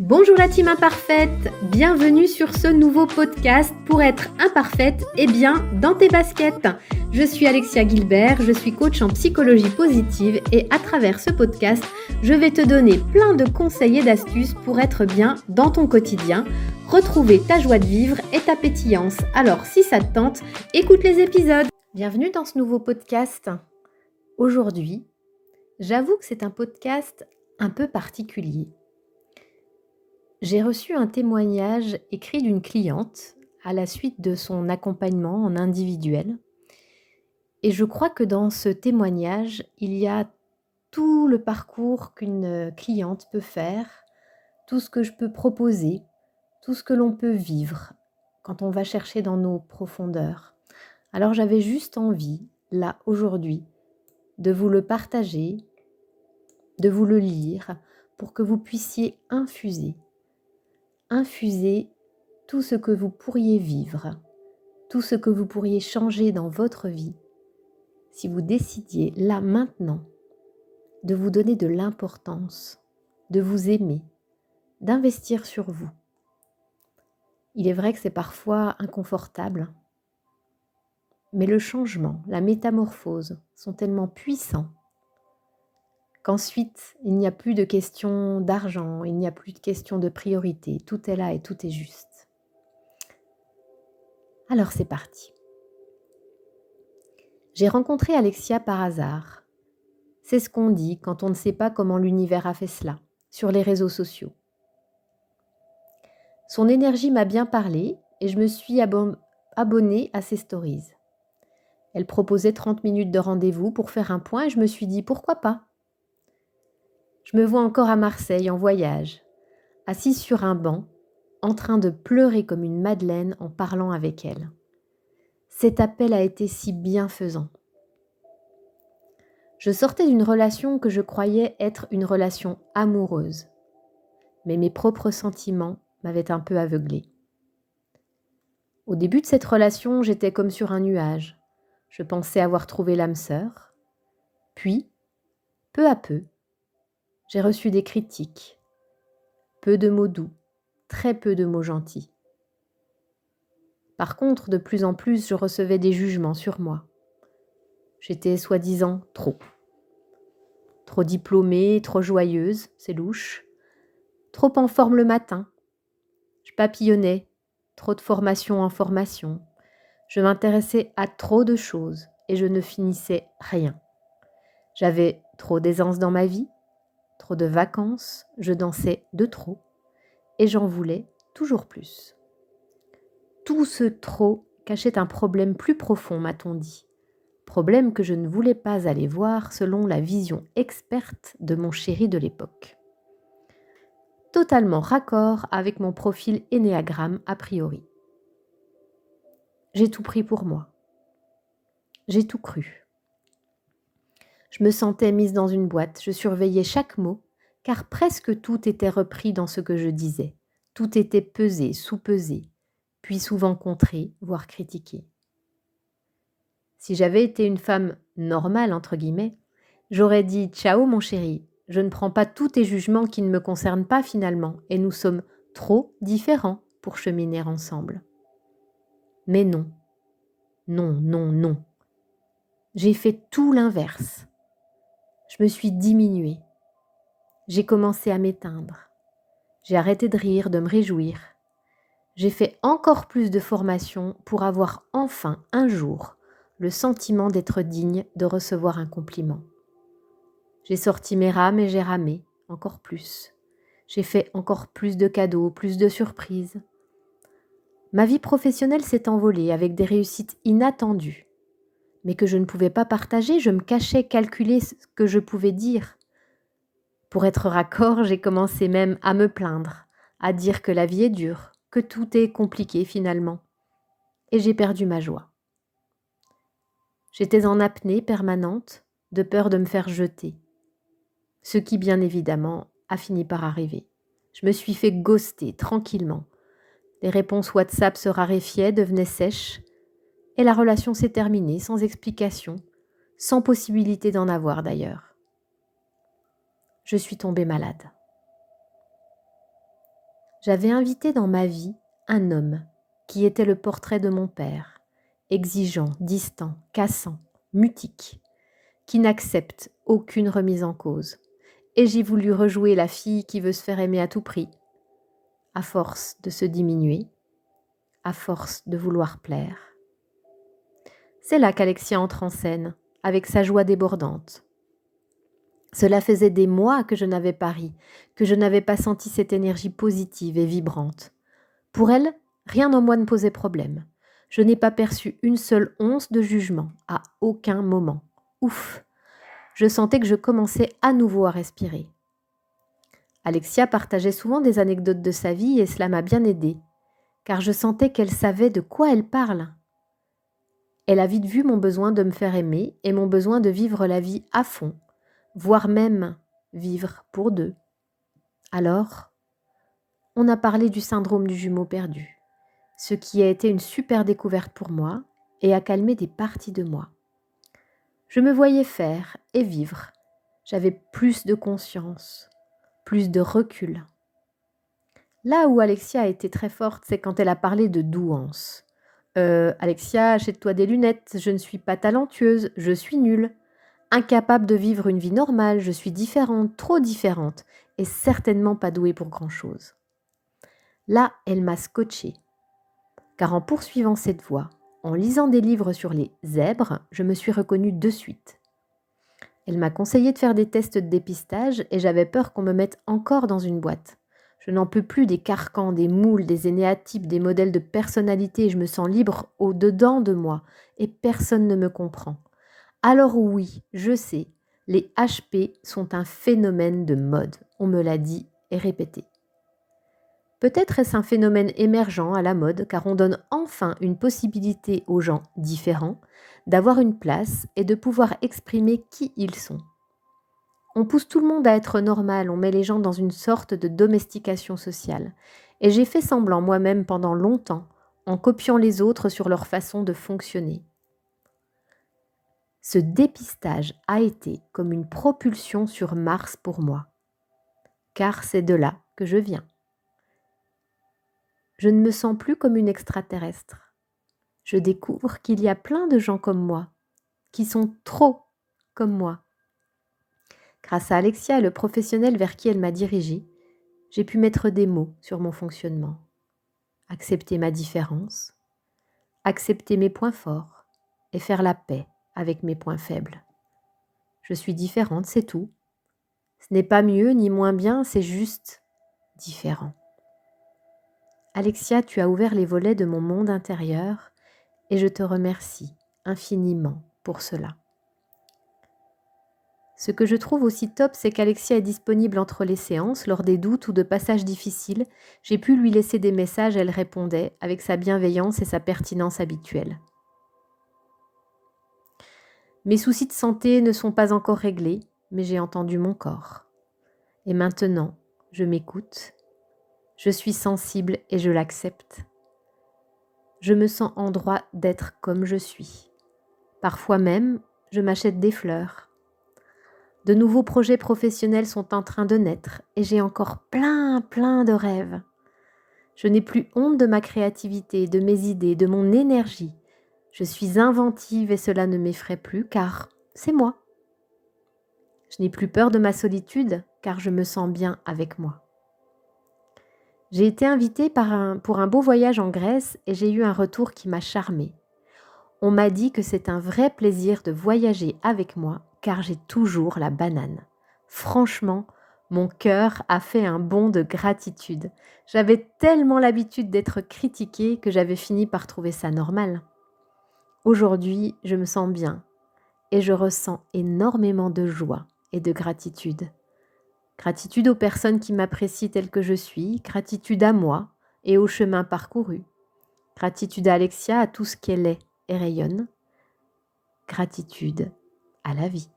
Bonjour la team imparfaite, bienvenue sur ce nouveau podcast pour être imparfaite et bien dans tes baskets. Je suis Alexia Gilbert, je suis coach en psychologie positive et à travers ce podcast, je vais te donner plein de conseils et d'astuces pour être bien dans ton quotidien, retrouver ta joie de vivre et ta pétillance. Alors si ça te tente, écoute les épisodes. Bienvenue dans ce nouveau podcast. Aujourd'hui, j'avoue que c'est un podcast un peu particulier. J'ai reçu un témoignage écrit d'une cliente à la suite de son accompagnement en individuel. Et je crois que dans ce témoignage, il y a tout le parcours qu'une cliente peut faire, tout ce que je peux proposer, tout ce que l'on peut vivre quand on va chercher dans nos profondeurs. Alors j'avais juste envie, là, aujourd'hui, de vous le partager, de vous le lire, pour que vous puissiez infuser tout ce que vous pourriez vivre, tout ce que vous pourriez changer dans votre vie, si vous décidiez là maintenant de vous donner de l'importance, de vous aimer, d'investir sur vous. Il est vrai que c'est parfois inconfortable, mais le changement, la métamorphose sont tellement puissants qu'ensuite, il n'y a plus de question d'argent, il n'y a plus de question de priorité. Tout est là et tout est juste. Alors c'est parti. J'ai rencontré Alexia par hasard. C'est ce qu'on dit quand on ne sait pas comment l'univers a fait cela, sur les réseaux sociaux. Son énergie m'a bien parlé et je me suis abonnée à ses stories. Elle proposait 30 minutes de rendez-vous pour faire un point et je me suis dit pourquoi pas. Je me vois encore à Marseille en voyage, assise sur un banc, en train de pleurer comme une madeleine en parlant avec elle. Cet appel a été si bienfaisant. Je sortais d'une relation que je croyais être une relation amoureuse, mais mes propres sentiments m'avaient un peu aveuglée. Au début de cette relation, j'étais comme sur un nuage. Je pensais avoir trouvé l'âme sœur. Puis, peu à peu, j'ai reçu des critiques. Peu de mots doux, très peu de mots gentils. Par contre, de plus en plus, je recevais des jugements sur moi. J'étais soi-disant trop. Trop diplômée, trop joyeuse, c'est louche. Trop en forme le matin. Je papillonnais, trop de formation en formation. Je m'intéressais à trop de choses et je ne finissais rien. J'avais trop d'aisance dans ma vie, trop de vacances, je dansais de trop et j'en voulais toujours plus. Tout ce trop cachait un problème plus profond, m'a-t-on dit. Problème que je ne voulais pas aller voir selon la vision experte de mon chéri de l'époque. Totalement raccord avec mon profil énéagramme a priori. J'ai tout pris pour moi. J'ai tout cru. Je me sentais mise dans une boîte, je surveillais chaque mot, car presque tout était repris dans ce que je disais. Tout était pesé, sous-pesé, puis souvent contré, voire critiqué. Si j'avais été une femme « normale » entre guillemets, j'aurais dit « Ciao mon chéri, je ne prends pas tous tes jugements qui ne me concernent pas finalement, et nous sommes trop différents pour cheminer ensemble. » Mais non, non, non, non. J'ai fait tout l'inverse. Je me suis diminuée. J'ai commencé à m'éteindre. J'ai arrêté de rire, de me réjouir. J'ai fait encore plus de formation pour avoir enfin un jour le sentiment d'être digne de recevoir un compliment. J'ai sorti mes rames et j'ai ramé, encore plus. J'ai fait encore plus de cadeaux, plus de surprises. Ma vie professionnelle s'est envolée avec des réussites inattendues, mais que je ne pouvais pas partager, je me cachais calculer ce que je pouvais dire. Pour être raccord, j'ai commencé même à me plaindre, à dire que la vie est dure, que tout est compliqué finalement. Et j'ai perdu ma joie. J'étais en apnée permanente, de peur de me faire jeter. Ce qui, bien évidemment, a fini par arriver. Je me suis fait ghoster tranquillement. Les réponses WhatsApp se raréfiaient, devenaient sèches, et la relation s'est terminée sans explication, sans possibilité d'en avoir d'ailleurs. Je suis tombée malade. J'avais invité dans ma vie un homme qui était le portrait de mon père, exigeant, distant, cassant, mutique, qui n'accepte aucune remise en cause. Et j'ai voulu rejouer la fille qui veut se faire aimer à tout prix, à force de se diminuer, à force de vouloir plaire. C'est là qu'Alexia entre en scène, avec sa joie débordante. Cela faisait des mois que je n'avais pas ri, que je n'avais pas senti cette énergie positive et vibrante. Pour elle, rien en moi ne posait problème. Je n'ai pas perçu une seule once de jugement, à aucun moment. Ouf! Je sentais que je commençais à nouveau à respirer. Alexia partageait souvent des anecdotes de sa vie et cela m'a bien aidée, car je sentais qu'elle savait de quoi elle parle. Elle a vite vu mon besoin de me faire aimer et mon besoin de vivre la vie à fond, voire même vivre pour deux. Alors, on a parlé du syndrome du jumeau perdu, ce qui a été une super découverte pour moi et a calmé des parties de moi. Je me voyais faire et vivre. J'avais plus de conscience, plus de recul. Là où Alexia a été très forte, c'est quand elle a parlé de douance. Alexia, achète-toi des lunettes, je ne suis pas talentueuse, je suis nulle. Incapable de vivre une vie normale, je suis différente, trop différente, et certainement pas douée pour grand-chose. Là, elle m'a scotché. Car en poursuivant cette voie, en lisant des livres sur les zèbres, je me suis reconnue de suite. Elle m'a conseillé de faire des tests de dépistage et j'avais peur qu'on me mette encore dans une boîte. Je n'en peux plus des carcans, des moules, des énéatypes, des modèles de personnalité. Je me sens libre au-dedans de moi et personne ne me comprend. Alors oui, je sais, les HP sont un phénomène de mode. On me l'a dit et répété. Peut-être est-ce un phénomène émergent à la mode car on donne enfin une possibilité aux gens différents d'avoir une place et de pouvoir exprimer qui ils sont. On pousse tout le monde à être normal, on met les gens dans une sorte de domestication sociale. Et j'ai fait semblant moi-même pendant longtemps, en copiant les autres sur leur façon de fonctionner. Ce dépistage a été comme une propulsion sur Mars pour moi, car c'est de là que je viens. Je ne me sens plus comme une extraterrestre. Je découvre qu'il y a plein de gens comme moi, qui sont trop comme moi. Grâce à Alexia et le professionnel vers qui elle m'a dirigée, j'ai pu mettre des mots sur mon fonctionnement, accepter ma différence, accepter mes points forts et faire la paix avec mes points faibles. Je suis différente, c'est tout. Ce n'est pas mieux ni moins bien, c'est juste différent. Alexia, tu as ouvert les volets de mon monde intérieur et je te remercie infiniment pour cela. Ce que je trouve aussi top, c'est qu'Alexia est disponible entre les séances, lors des doutes ou de passages difficiles. J'ai pu lui laisser des messages, elle répondait, avec sa bienveillance et sa pertinence habituelle. Mes soucis de santé ne sont pas encore réglés, mais j'ai entendu mon corps. Et maintenant, je m'écoute, je suis sensible et je l'accepte. Je me sens en droit d'être comme je suis. Parfois même, je m'achète des fleurs. De nouveaux projets professionnels sont en train de naître et j'ai encore plein de rêves. Je n'ai plus honte de ma créativité, de mes idées, de mon énergie. Je suis inventive et cela ne m'effraie plus car c'est moi. Je n'ai plus peur de ma solitude car je me sens bien avec moi. J'ai été invitée pour un beau voyage en Grèce et j'ai eu un retour qui m'a charmée. On m'a dit que c'est un vrai plaisir de voyager avec moi car j'ai toujours la banane. Franchement, mon cœur a fait un bond de gratitude. J'avais tellement l'habitude d'être critiquée que j'avais fini par trouver ça normal. Aujourd'hui, je me sens bien et je ressens énormément de joie et de gratitude. Gratitude aux personnes qui m'apprécient telle que je suis, gratitude à moi et au chemin parcouru. Gratitude à Alexia, à tout ce qu'elle est et rayonne. Gratitude à la vie.